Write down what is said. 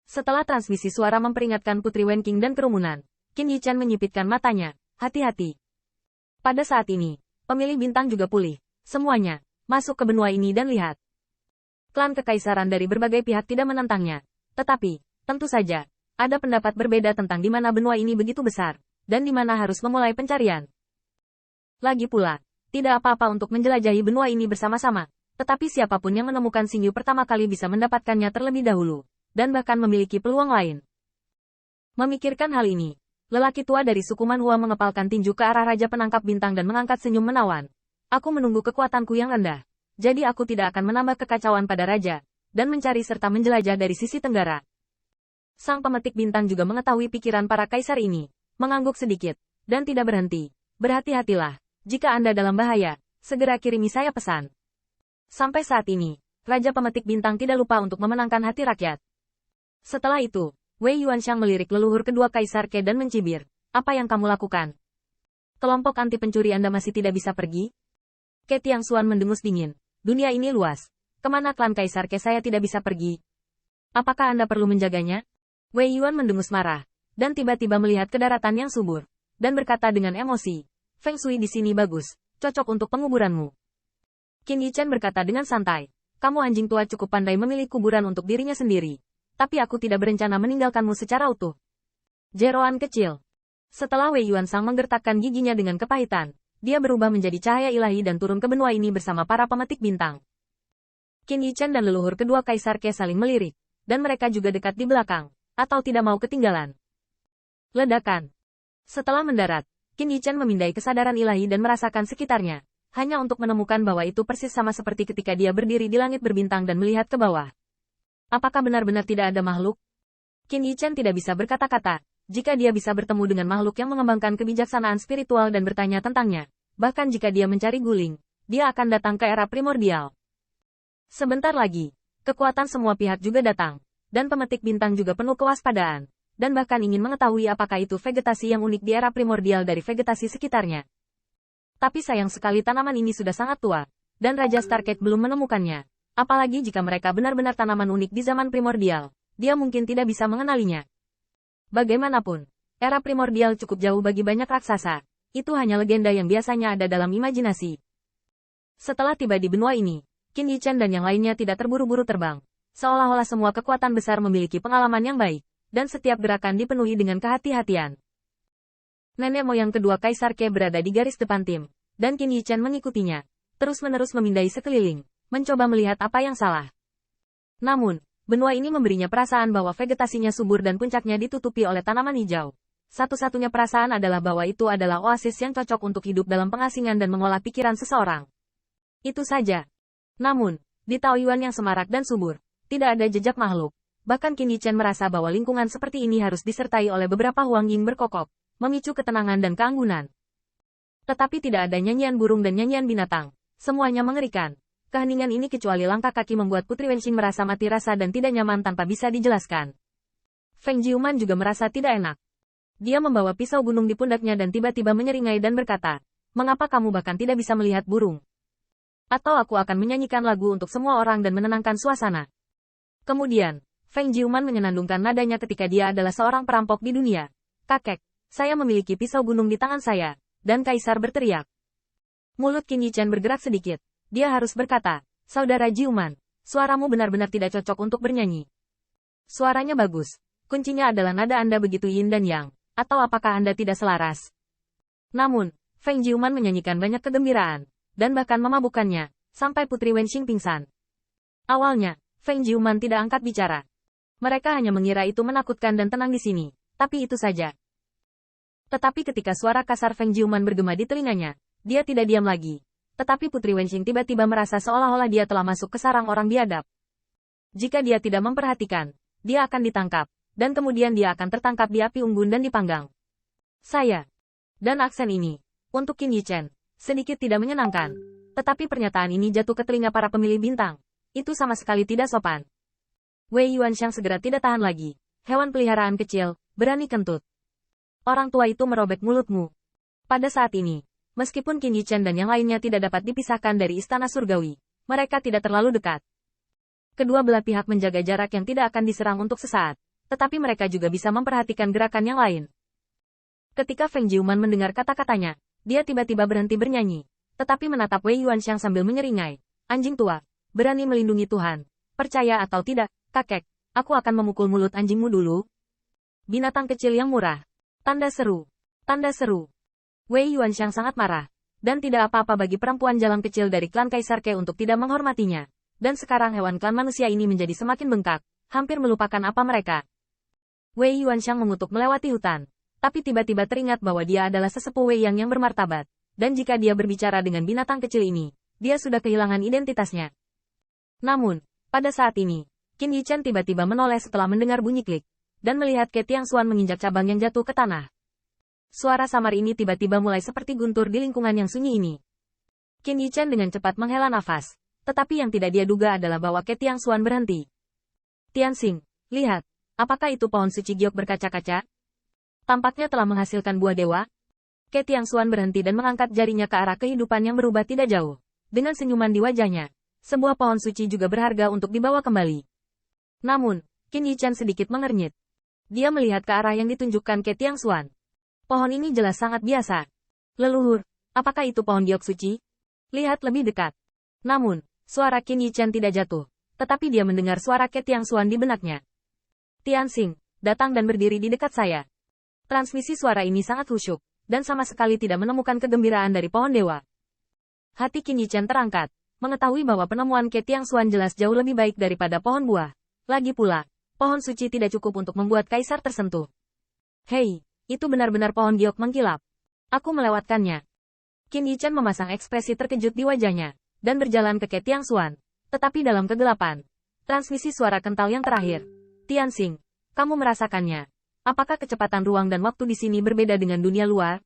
Setelah transmisi suara memperingatkan Putri Wenqing dan kerumunan, Qin Yichan menyipitkan matanya. Hati-hati. Pada saat ini, pemilih bintang juga pulih. Semuanya, masuk ke benua ini dan lihat. Klan kekaisaran dari berbagai pihak tidak menentangnya. Tetapi, tentu saja, ada pendapat berbeda tentang di mana benua ini begitu besar, dan di mana harus memulai pencarian. Lagi pula, tidak apa-apa untuk menjelajahi benua ini bersama-sama, tetapi siapapun yang menemukan Xingyu pertama kali bisa mendapatkannya terlebih dahulu, dan bahkan memiliki peluang lain. Memikirkan hal ini, lelaki tua dari suku Manhua mengepalkan tinju ke arah Raja Penangkap Bintang dan mengangkat senyum menawan. Aku menunggu kekuatanku yang rendah, jadi aku tidak akan menambah kekacauan pada Raja, dan mencari serta menjelajah dari sisi tenggara. Sang pemetik bintang juga mengetahui pikiran para kaisar ini, mengangguk sedikit, dan tidak berhenti. Berhati-hatilah, jika Anda dalam bahaya, segera kirimi saya pesan. Sampai saat ini, Raja Pemetik Bintang tidak lupa untuk memenangkan hati rakyat. Setelah itu, Wei Yuanxiang melirik leluhur kedua Kaisar Ke dan mencibir. Apa yang kamu lakukan? Kelompok anti pencuri Anda masih tidak bisa pergi? Ke Tiangxuan mendengus dingin. Dunia ini luas. Kemana klan Kaisar Ke saya tidak bisa pergi? Apakah Anda perlu menjaganya? Wei Yuan mendengus marah, dan tiba-tiba melihat ke daratan yang subur, dan berkata dengan emosi. Feng Shui di sini bagus, cocok untuk penguburanmu. Qin Yichan berkata dengan santai. Kamu anjing tua cukup pandai memilih kuburan untuk dirinya sendiri. Tapi aku tidak berencana meninggalkanmu secara utuh. Jeroan kecil. Setelah Wei Yuansang menggertakkan giginya dengan kepahitan, dia berubah menjadi cahaya ilahi dan turun ke benua ini bersama para pemetik bintang. Qin Yichan dan leluhur kedua Kaisar Ke saling melirik, dan mereka juga dekat di belakang, atau tidak mau ketinggalan. Ledakan. Setelah mendarat, Qin Yichan memindai kesadaran ilahi dan merasakan sekitarnya, hanya untuk menemukan bahwa itu persis sama seperti ketika dia berdiri di langit berbintang dan melihat ke bawah. Apakah benar-benar tidak ada makhluk? Qin Yichan tidak bisa berkata-kata, jika dia bisa bertemu dengan makhluk yang mengembangkan kebijaksanaan spiritual dan bertanya tentangnya. Bahkan jika dia mencari guling, dia akan datang ke era primordial. Sebentar lagi, kekuatan semua pihak juga datang, dan pemetik bintang juga penuh kewaspadaan, dan bahkan ingin mengetahui apakah itu vegetasi yang unik di era primordial dari vegetasi sekitarnya. Tapi sayang sekali tanaman ini sudah sangat tua, dan Raja Stargate belum menemukannya. Apalagi jika mereka benar-benar tanaman unik di zaman primordial, dia mungkin tidak bisa mengenalinya. Bagaimanapun, era primordial cukup jauh bagi banyak raksasa. Itu hanya legenda yang biasanya ada dalam imajinasi. Setelah tiba di benua ini, Qin Yichan dan yang lainnya tidak terburu-buru terbang. Seolah-olah semua kekuatan besar memiliki pengalaman yang baik, dan setiap gerakan dipenuhi dengan kehati-hatian. Nenek moyang kedua Kaisar Ke berada di garis depan tim, dan Qin Yichan mengikutinya, terus-menerus memindai sekeliling, mencoba melihat apa yang salah. Namun, benua ini memberinya perasaan bahwa vegetasinya subur dan puncaknya ditutupi oleh tanaman hijau. Satu-satunya perasaan adalah bahwa itu adalah oasis yang cocok untuk hidup dalam pengasingan dan mengolah pikiran seseorang. Itu saja. Namun, di Taoyuan yang semarak dan subur, tidak ada jejak makhluk. Bahkan Qin Yichan merasa bahwa lingkungan seperti ini harus disertai oleh beberapa Huang Ying berkokok, memicu ketenangan dan keanggunan. Tetapi tidak ada nyanyian burung dan nyanyian binatang. Semuanya mengerikan. Keheningan ini kecuali langkah kaki membuat Putri Wenqing merasa mati rasa dan tidak nyaman tanpa bisa dijelaskan. Feng Jiuman juga merasa tidak enak. Dia membawa pisau gunung di pundaknya dan tiba-tiba menyeringai dan berkata, mengapa kamu bahkan tidak bisa melihat burung? Atau aku akan menyanyikan lagu untuk semua orang dan menenangkan suasana. Kemudian, Feng Jiuman menyenandungkan nadanya ketika dia adalah seorang perampok di dunia. Kakek, saya memiliki pisau gunung di tangan saya, dan Kaisar berteriak. Mulut Qin Yichan bergerak sedikit. Dia harus berkata, Saudara Jiuman, suaramu benar-benar tidak cocok untuk bernyanyi. Suaranya bagus. Kuncinya adalah nada Anda begitu yin dan yang. Atau apakah Anda tidak selaras? Namun, Feng Jiuman menyanyikan banyak kegembiraan, dan bahkan memabukkannya, sampai Putri Wenqing pingsan. Awalnya, Feng Jiuman tidak angkat bicara. Mereka hanya mengira itu menakutkan dan tenang di sini, tapi itu saja. Tetapi ketika suara kasar Feng Jiuman bergema di telinganya, dia tidak diam lagi. Tetapi Putri Wenqing tiba-tiba merasa seolah-olah dia telah masuk ke sarang orang biadab. Jika dia tidak memperhatikan, dia akan ditangkap, dan kemudian dia akan tertangkap di api unggun dan dipanggang. Saya. Dan aksen ini, untuk Qin Yichan, sedikit tidak menyenangkan. Tetapi pernyataan ini jatuh ke telinga para pemilih bintang. Itu sama sekali tidak sopan. Wei Yuanxiang segera tidak tahan lagi. Hewan peliharaan kecil, berani kentut. Orang tua itu merobek mulutmu. Pada saat ini, meskipun Qin Yichan dan yang lainnya tidak dapat dipisahkan dari istana surgawi, mereka tidak terlalu dekat. Kedua belah pihak menjaga jarak yang tidak akan diserang untuk sesaat, tetapi mereka juga bisa memperhatikan gerakan yang lain. Ketika Feng Jiuman mendengar kata-katanya, dia tiba-tiba berhenti bernyanyi, tetapi menatap Wei Yuanxiang sambil menyeringai. Anjing tua, berani melindungi Tuhan. Percaya atau tidak, kakek, aku akan memukul mulut anjingmu dulu. Binatang kecil yang murah. Tanda seru. Tanda seru. Wei Yuanxiang sangat marah, dan tidak apa-apa bagi perempuan jalan kecil dari klan Kaisar Ke untuk tidak menghormatinya. Dan sekarang hewan klan manusia ini menjadi semakin bengkak, hampir melupakan apa mereka. Wei Yuanxiang mengutuk melewati hutan, tapi tiba-tiba teringat bahwa dia adalah sesepuh Wei yang bermartabat, dan jika dia berbicara dengan binatang kecil ini, dia sudah kehilangan identitasnya. Namun, pada saat ini, Qin Yichen tiba-tiba menoleh setelah mendengar bunyi klik, dan melihat Ke Tiangxuan menginjak cabang yang jatuh ke tanah. Suara samar ini tiba-tiba mulai seperti guntur di lingkungan yang sunyi ini. Qin Yichen dengan cepat menghela nafas, tetapi yang tidak dia duga adalah bahwa Ke Tiangxuan berhenti. Tianxing, lihat, apakah itu pohon suci giok berkaca-kaca? Tampaknya telah menghasilkan buah dewa. Ke Tiangxuan berhenti dan mengangkat jarinya ke arah kehidupan yang berubah tidak jauh. Dengan senyuman di wajahnya, sebuah pohon suci juga berharga untuk dibawa kembali. Namun, Qin Yichen sedikit mengernyit. Dia melihat ke arah yang ditunjukkan Ke Tiangxuan. Pohon ini jelas sangat biasa. Leluhur, apakah itu pohon giok suci? Lihat lebih dekat. Namun, suara Qin Yichen tidak jatuh, tetapi dia mendengar suara Ke Tiangxuan di benaknya. Tianxing, datang dan berdiri di dekat saya. Transmisi suara ini sangat khusyuk, dan sama sekali tidak menemukan kegembiraan dari pohon dewa. Hati Qin Yichen terangkat, mengetahui bahwa penemuan Ke Tiangxuan jelas jauh lebih baik daripada pohon buah. Lagi pula, pohon suci tidak cukup untuk membuat kaisar tersentuh. Hei, itu benar-benar pohon giok mengkilap. Aku melewatkannya. Qin Yichen memasang ekspresi terkejut di wajahnya, dan berjalan ke Ke Tiangxuan. Tetapi dalam kegelapan, transmisi suara kental yang terakhir. Tianxing, kamu merasakannya. Apakah kecepatan ruang dan waktu di sini berbeda dengan dunia luar?